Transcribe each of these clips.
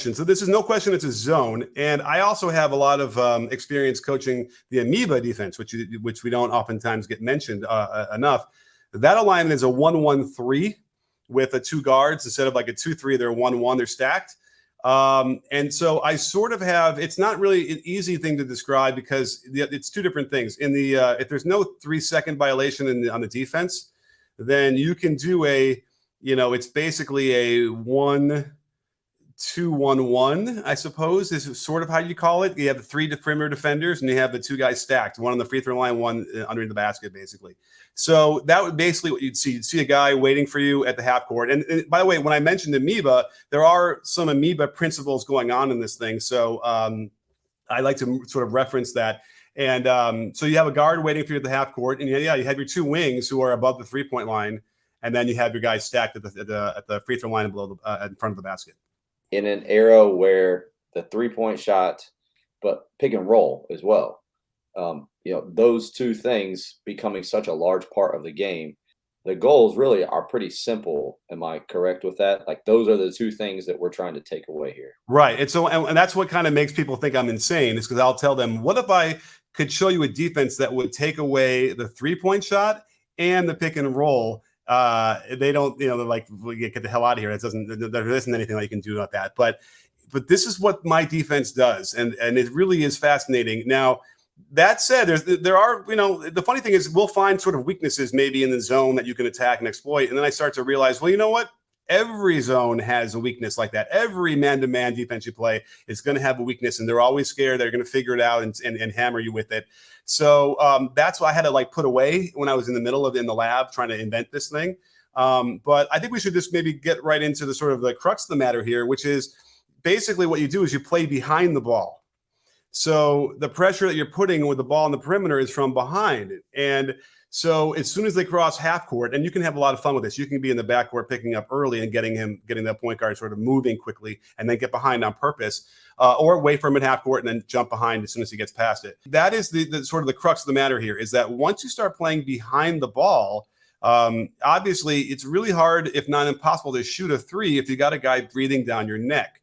So this is no question, it's a zone. And I also have a lot of experience coaching the amoeba defense, which we don't oftentimes get mentioned enough. That alignment is a 1-1-3 with a 2 guards. Instead of like a 2-3, they're 1-1, they're stacked. And so I sort of have, it's not really an easy thing to describe because it's 2 different things. In the if there's no 3-second violation on the defense, then you can do it's basically a 1-2-1-1, I suppose, is sort of how you call it. You have the 3 perimeter defenders, and you have the 2 guys stacked, one on the free throw line, one underneath the basket, basically. So that would basically what you'd see. You'd see a guy waiting for you at the half court. And by the way, when I mentioned amoeba, there are some amoeba principles going on in this thing. So I like to sort of reference that. And so you have a guard waiting for you at the half court, and you have your 2 wings who are above the 3-point line, and then you have your guys stacked at the free throw line and below in front of the basket. In an era where the 3-point shot, but pick and roll as well, those 2 things becoming such a large part of the game, the goals really are pretty simple. Am I correct with that? Like, those are the 2 things that we're trying to take away here. Right. And so, and that's what kind of makes people think I'm insane, is because I'll tell them, what if I could show you a defense that would take away the 3-point shot and the pick and roll? They don't, they're like, well, get the hell out of here. There isn't anything that you can do about that. But this is what my defense does. And it really is fascinating. Now, that said, there are, the funny thing is we'll find sort of weaknesses maybe in the zone that you can attack and exploit. And then I start to realize, well, you know what? Every zone has a weakness like that. Every man-to-man defense you play is going to have a weakness, and they're always scared. They're going to figure it out and hammer you with it. So that's why I had to put away when I was in the lab trying to invent this thing. But I think we should just maybe get right into the sort of the crux of the matter here, which is basically what you do is you play behind the ball. So the pressure that you're putting with the ball on the perimeter is from behind. And so as soon as they cross half court, and you can have a lot of fun with this, you can be in the backcourt picking up early and getting that point guard sort of moving quickly and then get behind on purpose, or wait for him at half court and then jump behind as soon as he gets past it. That is the sort of the crux of the matter here, is that once you start playing behind the ball, obviously it's really hard, if not impossible, to shoot a 3 if you got a guy breathing down your neck.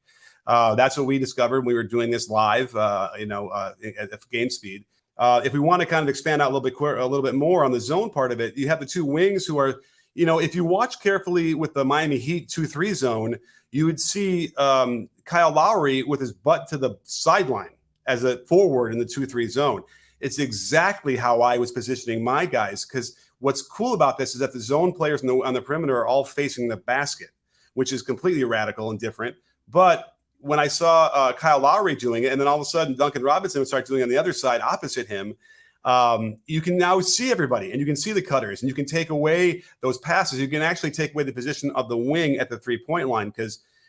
That's what we discovered when we were doing this live, at game speed. If we want to kind of expand out a little bit more on the zone part of it, you have the 2 wings who are, if you watch carefully with the Miami Heat 2-3 zone, you would see Kyle Lowry with his butt to the sideline as a forward in the 2-3 zone. It's exactly how I was positioning my guys, because what's cool about this is that the zone players on the perimeter are all facing the basket, which is completely radical and different. But when I saw Kyle Lowry doing it, and then all of a sudden Duncan Robinson would start doing it on the other side opposite him, you can now see everybody, and you can see the cutters, and you can take away those passes. You can actually take away the position of the wing at the 3-point line.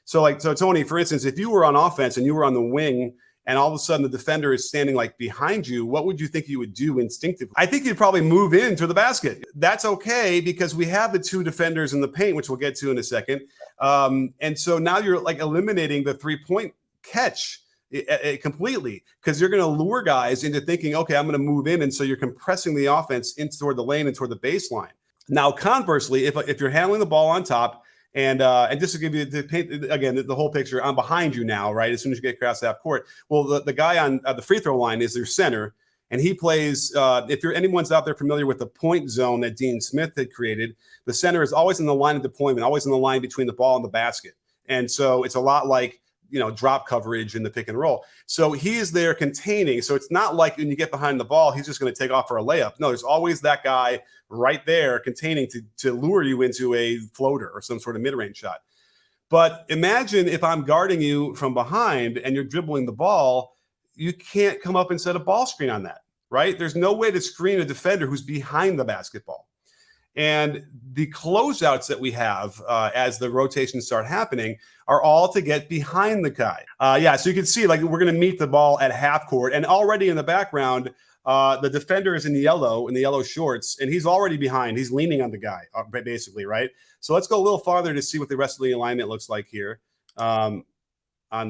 So Tony, for instance, if you were on offense and you were on the wing, and all of a sudden the defender is standing behind you, what would you think you would do instinctively? I think you'd probably move into the basket. That's okay, because we have the 2 defenders in the paint, which we'll get to in a second. And so now you're eliminating the 3-point catch completely, because you're going to lure guys into thinking, okay, I'm going to move in. And so you're compressing the offense into toward the lane and toward the baseline. Now, conversely, if you're handling the ball on top, and just to give you the whole picture, I'm behind you now, right? As soon as you get across half court. Well, the guy on the free throw line is their center, and he plays. If anyone's out there familiar with the point zone that Dean Smith had created, the center is always in the line of deployment, always in the line between the ball and the basket, and so it's a lot like drop coverage in the pick and roll. So he is there containing. So it's not like when you get behind the ball, he's just going to take off for a layup. No, there's always that guy right there containing to lure you into a floater or some sort of mid-range shot. But imagine if I'm guarding you from behind and you're dribbling the ball, you can't come up and set a ball screen on that, right? There's no way to screen a defender who's behind the basketball. And the closeouts that we have as the rotations start happening are all to get behind the guy. So you can see we're going to meet the ball at half court, and already in the background, the defender is in the yellow shorts, and he's already behind. He's leaning on the guy, basically, right? So let's go a little farther to see what the rest of the alignment looks like here on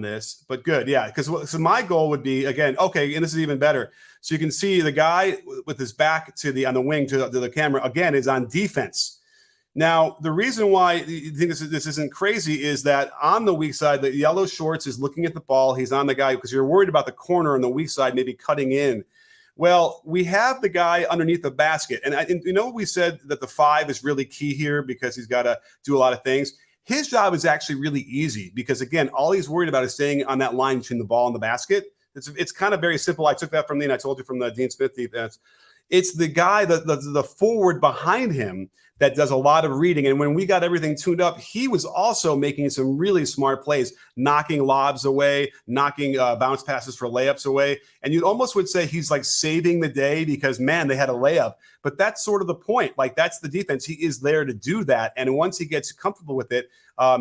this. But good, yeah, because my goal would be, again, okay, and this is even better. So you can see the guy with his back on the wing to the camera, again, is on defense. Now, the reason why you think this isn't crazy is that on the weak side, the yellow shorts is looking at the ball. He's on the guy because you're worried about the corner on the weak side maybe cutting in. Well, we have the guy underneath the basket. And we said that the 5 is really key here because he's got to do a lot of things. His job is actually really easy because, again, all he's worried about is staying on that line between the ball and the basket. It's kind of very simple. I took that from I told you from the Dean Smith defense. It's the guy, the forward behind him that does a lot of reading. And when we got everything tuned up, he was also making some really smart plays, knocking lobs away, knocking bounce passes for layups away. And you almost would say he's like saving the day because, man, they had a layup. But that's sort of the point. Like, that's the defense. He is there to do that. And once he gets comfortable with it,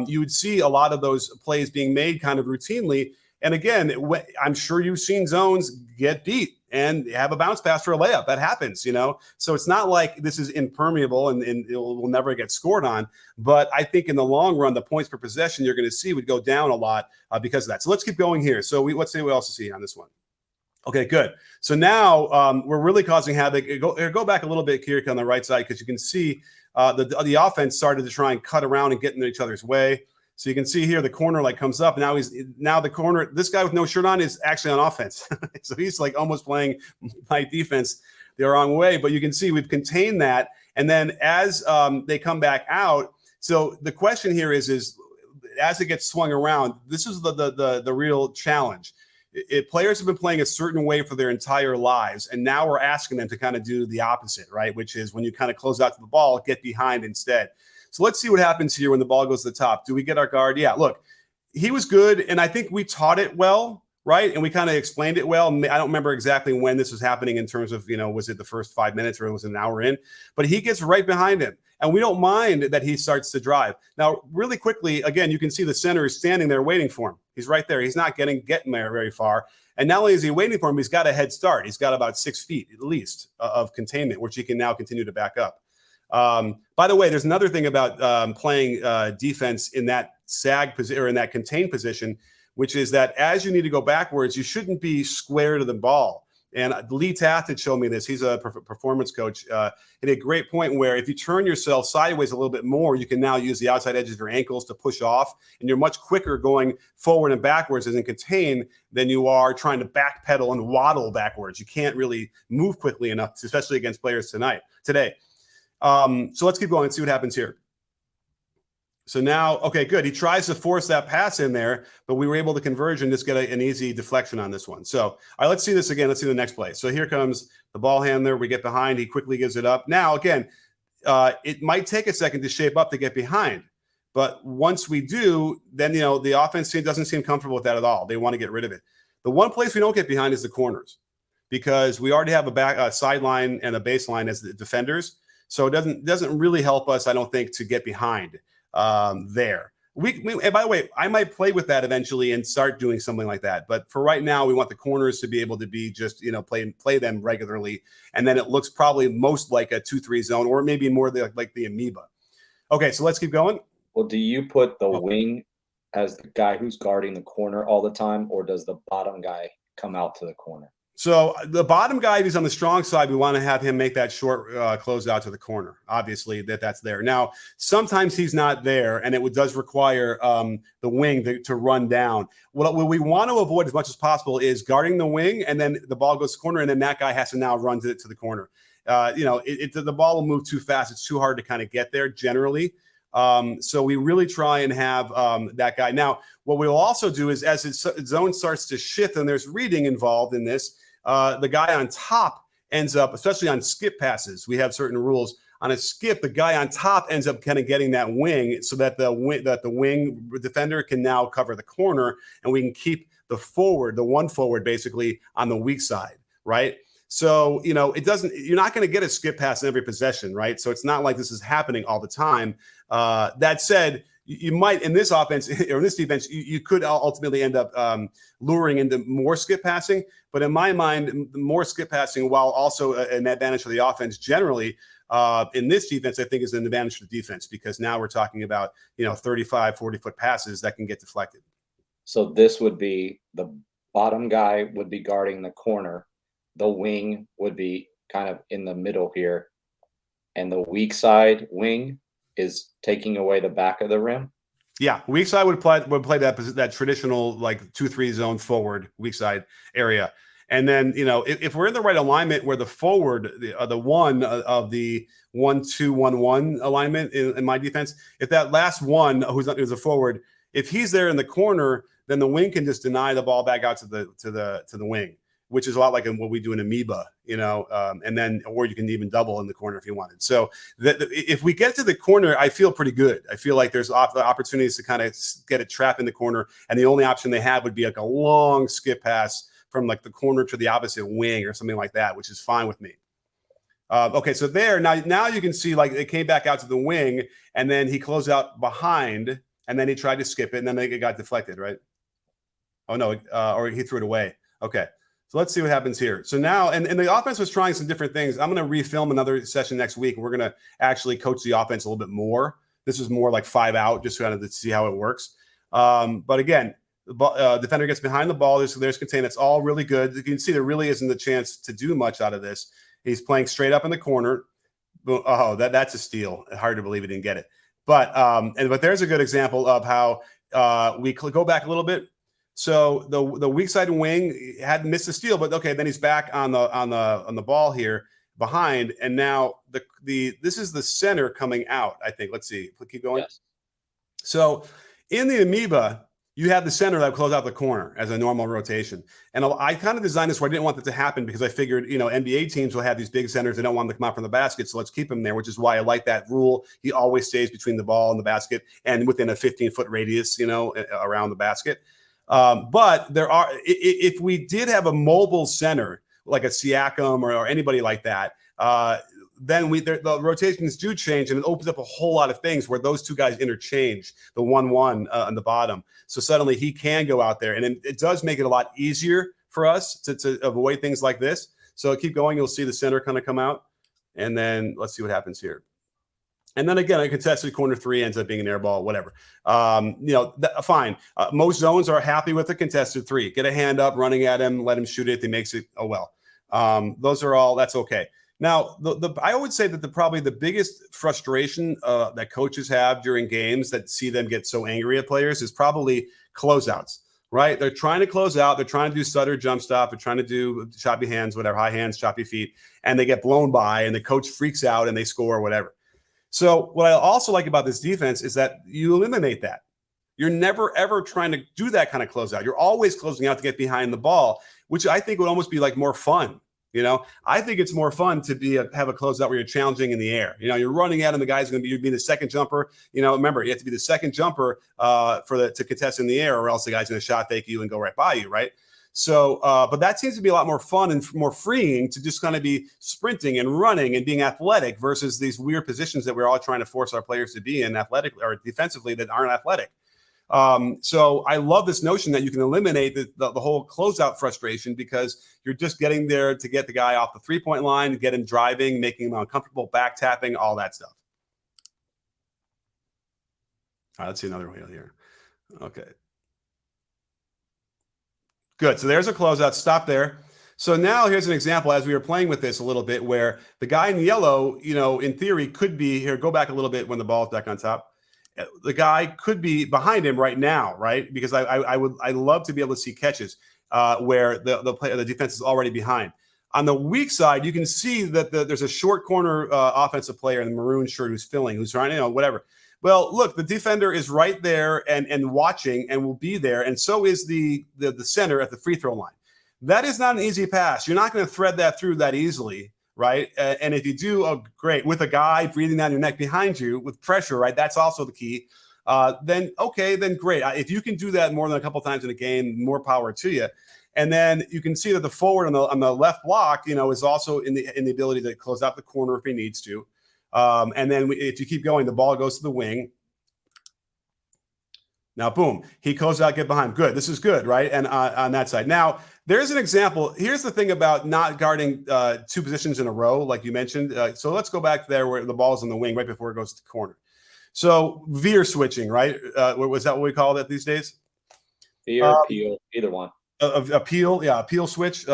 you would see a lot of those plays being made kind of routinely. And again, I'm sure you've seen zones get beat and have a bounce pass for a layup. That happens, So it's not like this is impermeable and it will never get scored on. But I think in the long run, the points per possession you're going to see would go down a lot because of that. So let's keep going here. So let's see what else to see on this one. Okay, good. So now we're really causing havoc. Go back a little bit here on the right side because you can see the offense started to try and cut around and get in each other's way. So you can see here the corner comes up. Now the corner. This guy with no shirt on is actually on offense. So he's like almost playing my defense the wrong way. But you can see we've contained that. And then as they come back out, so the question here is as it gets swung around, this is the real challenge. Players have been playing a certain way for their entire lives, and now we're asking them to kind of do the opposite, right? Which is when you kind of close out to the ball, get behind instead. So let's see what happens here when the ball goes to the top. Do we get our guard? Yeah, look, he was good, and I think we taught it well, right? And we kind of explained it well. I don't remember exactly when this was happening in terms of, was it the first 5 minutes or was it an hour in? But he gets right behind him, and we don't mind that he starts to drive. Now, really quickly, again, you can see the center is standing there waiting for him. He's right there. He's not getting there very far. And not only is he waiting for him, he's got a head start. He's got about 6 feet at least of containment, which he can now continue to back up. By the way, there's another thing about playing defense in that sag position or in that contained position, which is that as you need to go backwards, you shouldn't be square to the ball. And Lee Taft had shown me this. He's a performance coach. He had a great point where if you turn yourself sideways a little bit more, you can now use the outside edges of your ankles to push off. And you're much quicker going forward and backwards as in contain than you are trying to backpedal and waddle backwards. You can't really move quickly enough, especially against players today. So let's keep going and see what happens here. So now, okay, good. He tries to force that pass in there, but we were able to converge and just get an easy deflection on this one. So, all right, let's see this again. Let's see the next play. So here comes the ball handler. We get behind. He quickly gives it up. Now, again, it might take a second to shape up to get behind. But once we do, then, the offense doesn't seem comfortable with that at all. They want to get rid of it. The one place we don't get behind is the corners because we already have a sideline and a baseline as the defenders. So it doesn't really help us, I don't think, to get behind there. And by the way, I might play with that eventually and start doing something like that. But for right now, we want the corners to be able to be just, play them regularly. And then it looks probably most like a 2-3 zone or maybe more like the amoeba. Okay, so let's keep going. Well, do you put the wing as the guy who's guarding the corner all the time, or does the bottom guy come out to the corner? So the bottom guy, if he's on the strong side, we want to have him make that short closeout to the corner. Obviously, that's there. Now, sometimes he's not there, and it does require the wing to run down. What we want to avoid as much as possible is guarding the wing, and then the ball goes to the corner, and then that guy has to now run to the corner. The ball will move too fast. It's too hard to kind of get there generally. So we really try and have that guy. Now, what we'll also do is as its zone starts to shift and there's reading involved in this, the guy on top ends up, especially on skip passes, we have certain rules. On a skip, the guy on top ends up kind of getting that wing so that the wing defender can now cover the corner, and we can keep the one forward basically on the weak side, right? So, you're not going to get a skip pass in every possession, right? So it's not like this is happening all the time. That said, you might in this offense or in this defense, you could ultimately end up luring into more skip passing. But in my mind, more skip passing, while also an advantage for the offense generally, in this defense, I think is an advantage for the defense because now we're talking about, 35, 40-foot passes that can get deflected. So this would be the bottom guy would be guarding the corner. The wing would be kind of in the middle here, and the weak side wing is taking away the back of the rim. Yeah, weak side would play that traditional like 2-3 zone forward weak side area, and then if we're in the right alignment where the forward the one of the 1-2-1-1 alignment in my defense, if that last one who's a forward, if he's there in the corner, then the wing can just deny the ball back out to the wing, which is a lot like what we do in amoeba, and then, or you can even double in the corner if you wanted. So if we get to the corner, I feel pretty good. I feel like there's opportunities to kind of get a trap in the corner. And the only option they have would be like a long skip pass from like the corner to the opposite wing or something like that, which is fine with me. Okay, so there, now you can see like it came back out to the wing and then he closed out behind and then he tried to skip it and then it got deflected, right? Oh no, or he threw it away. Okay. So let's see what happens here. So now, and the offense was trying some different things. I'm going to refilm another session next week. And we're going to actually coach the offense a little bit more. This is more like 5 out, just kind of to see how it works. But again, the defender gets behind the ball. There's contain. It's all really good. You can see there really isn't a chance to do much out of this. He's playing straight up in the corner. Oh, that's a steal. Hard to believe he didn't get it. But there's a good example of how we go back a little bit. So the weak side wing hadn't missed a steal, but okay, then he's back on the ball here behind, and now this is the center coming out. I think. Let's see. Keep going. Yes. So in the amoeba, you have the center that close out the corner as a normal rotation, and I kind of designed this where I didn't want that to happen because I figured NBA teams will have these big centers. They don't want them to come out from the basket, so let's keep him there, which is why I like that rule. He always stays between the ball and the basket and within a 15-foot radius, around the basket. But if we did have a mobile center like a Siakam or anybody like that, then the rotations do change and it opens up a whole lot of things where those two guys interchange the 1-1 on the bottom. So suddenly he can go out there and it does make it a lot easier for us to avoid things like this. So keep going. You'll see the center kind of come out and then let's see what happens here. And then again, a contested corner 3 ends up being an air ball, whatever. Fine. Most zones are happy with a contested 3. Get a hand up, running at him, let him shoot it. If he makes it, oh well. Those are all. That's okay. Now, I would say that probably the biggest frustration that coaches have during games that see them get so angry at players is probably closeouts. Right? They're trying to close out. They're trying to do stutter jump stop. They're trying to do choppy hands, whatever, high hands, choppy feet, and they get blown by, and the coach freaks out and they score or whatever. So what I also like about this defense is that you eliminate that. You're never, ever trying to do that kind of closeout. You're always closing out to get behind the ball, which I think would almost be like more fun. I think it's more fun to have a closeout where you're challenging in the air. You're running at him. The guy's going to be the second jumper. Remember, you have to be the second jumper to contest in the air, or else the guy's going to shot fake you and go right by you, right? So, but that seems to be a lot more fun and more freeing to just kind of be sprinting and running and being athletic versus these weird positions that we're all trying to force our players to be in athletically or defensively that aren't athletic. So I love this notion that you can eliminate the whole closeout frustration because you're just getting there to get the guy off the 3-point line, get him driving, making him uncomfortable, back tapping, all that stuff. All right, let's see another wheel here. Okay. Good. So there's a closeout. Stop there. So now here's an example as we were playing with this a little bit where the guy in yellow, in theory could be here. Go back a little bit when the ball's back on top. The guy could be behind him right now, right? Because I love to be able to see catches where the defense is already behind. On the weak side, you can see that there's a short corner offensive player in the maroon shirt who's filling, who's trying, whatever. Well, look, the defender is right there and watching and will be there. And so is the center at the free throw line. That is not an easy pass. You're not going to thread that through that easily, right? And if you do, oh, great, with a guy breathing down your neck behind you with pressure, right? That's also the key. Then great. If you can do that more than a couple times in a game, more power to you. And then you can see that the forward on the left block, is also in the ability to close out the corner if he needs to. And then if you keep going, the ball goes to the wing. Now, boom, he closes out, get behind. Good. This is good, right? And on that side. Now, there's an example. Here's the thing about not guarding 2 positions in a row, like you mentioned. So let's go back there where the ball's on the wing right before it goes to the corner. So veer switching, right? Was that what we call it these days? Veer, peel, either one. A peel, yeah, a peel switch.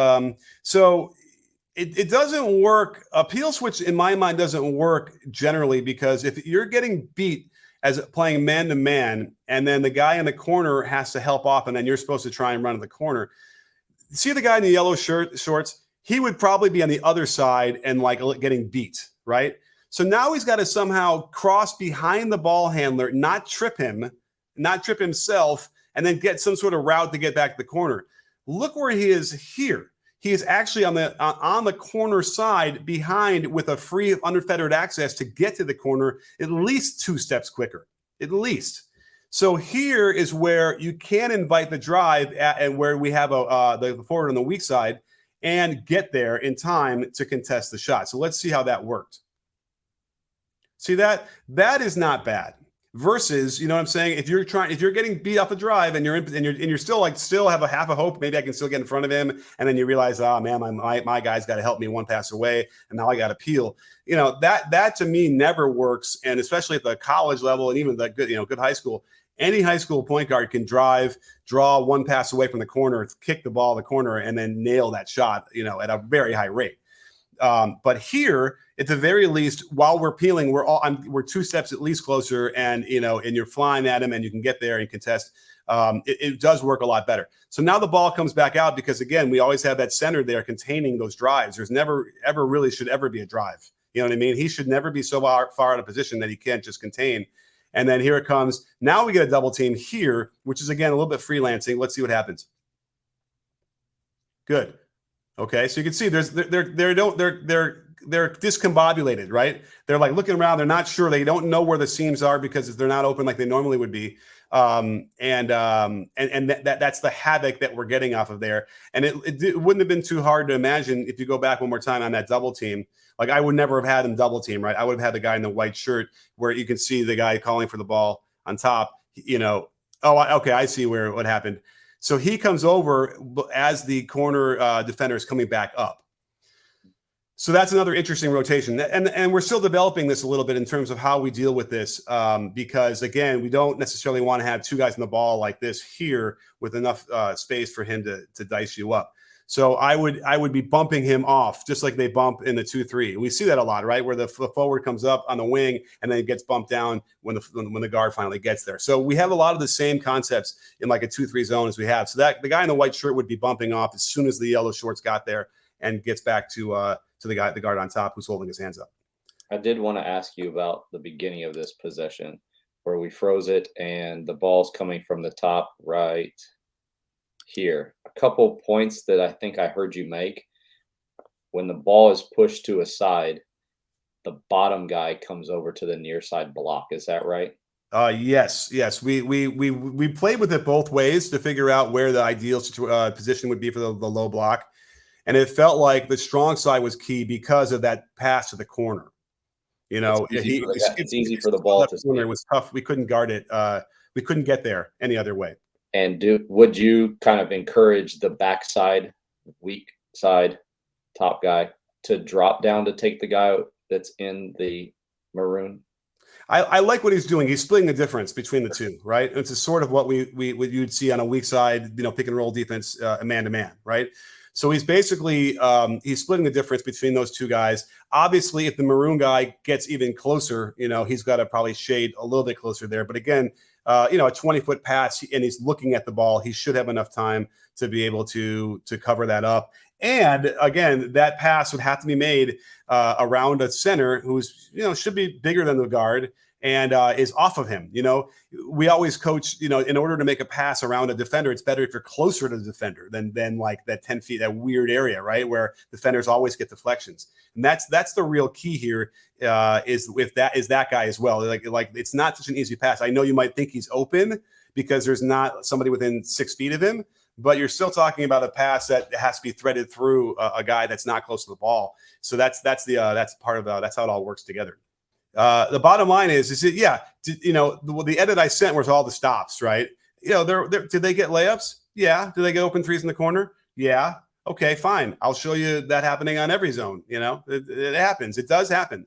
So It doesn't work. A peel switch, in my mind, doesn't work generally, because if you're getting beat as playing man to man, and then the guy in the corner has to help off, and then you're supposed to try and run to the corner. See the guy in the yellow shorts? He would probably be on the other side and like getting beat, right? So now he's got to somehow cross behind the ball handler, not trip himself, and then get some sort of route to get back to the corner. Look where he is here. He is actually on the corner side behind, with a free unfettered access to get to the corner at least 2 steps quicker, at least. So here is where you can invite the drive and where we have the forward on the weak side and get there in time to contest the shot. So let's see how that worked. See that? That is not bad. Versus, you know what I'm saying? If you're getting beat off a drive and you're still have a half a hope, maybe I can still get in front of him, and then you realize, oh man, my guy's got to help me one pass away, and now I got to peel. You know, that to me never works, and especially at the college level and even the good high school. Any high school point guard can drive, draw one pass away from the corner, kick the ball in the corner, and then nail that shot, at a very high rate. But here, at the very least, while we're peeling, we're 2 steps at least closer, and and you're flying at him, and you can get there and contest. It does work a lot better. So now the ball comes back out, because again, we always have that center there containing those drives. There's never ever really should ever be a drive. You know what I mean? He should never be so far out of position that he can't just contain. And then here it comes. Now we get a double team here, which is again a little bit freelancing. Let's see what happens. Good. Okay, so you can see they're discombobulated, right? They're like looking around. They're not sure. They don't know where the seams are because they're not open like they normally would be. And that's the havoc that we're getting off of there. And it wouldn't have been too hard to imagine if you go back one more time on that double team. Like I would never have had him double team, right? I would have had the guy in the white shirt where you can see the guy calling for the ball on top. Okay, I see what happened. So he comes over as the corner defender is coming back up. So that's another interesting rotation. And we're still developing this a little bit in terms of how we deal with this, because, again, we don't necessarily want to have 2 guys in the ball like this here with enough space for him to dice you up. So I would be bumping him off just like they bump in the 2-3. We see that a lot, right? Where the forward comes up on the wing and then it gets bumped down when the guard finally gets there. So we have a lot of the same concepts in like a 2-3 zone as we have. So that the guy in the white shirt would be bumping off as soon as the yellow shorts got there and gets back to the guard on top who's holding his hands up. I did want to ask you about the beginning of this possession where we froze it and the ball's coming from the top right here. A couple points that I think I heard you make. When the ball is pushed to a side, the bottom guy comes over to the near side block. Is that right? Yes. We played with it both ways to figure out where the ideal position would be for the low block. And it felt like the strong side was key because of that pass to the corner. It's easy for the ball to corner. It was tough. We couldn't guard it. We couldn't get there any other way. And would you kind of encourage the backside, weak side, top guy to drop down to take the guy that's in the maroon? I like what he's doing. He's splitting the difference between the two, right? It's a sort of what you'd see on a weak side, pick and roll defense, man to man, right? So he's basically he's splitting the difference between those two guys. Obviously, if the maroon guy gets even closer, he's got to probably shade a little bit closer there. But again, a 20-foot pass and he's looking at the ball, he should have enough time to be able to cover that up. And again, that pass would have to be made around a center who's should be bigger than the guard and is off of him. We always coach, in order to make a pass around a defender, it's better if you're closer to the defender than like that 10 feet, that weird area, right? Where defenders always get deflections. And that's the real key here is that guy as well. Like it's not such an easy pass. I know you might think he's open because there's not somebody within 6 feet of him, but you're still talking about a pass that has to be threaded through a guy that's not close to the ball. So that's part of that's how it all works together. The bottom line is the edit I sent was all the stops, right? Did they get layups? Yeah. Did they get open threes in the corner? Yeah. Okay, fine. I'll show you that happening on every zone. It happens. It does happen.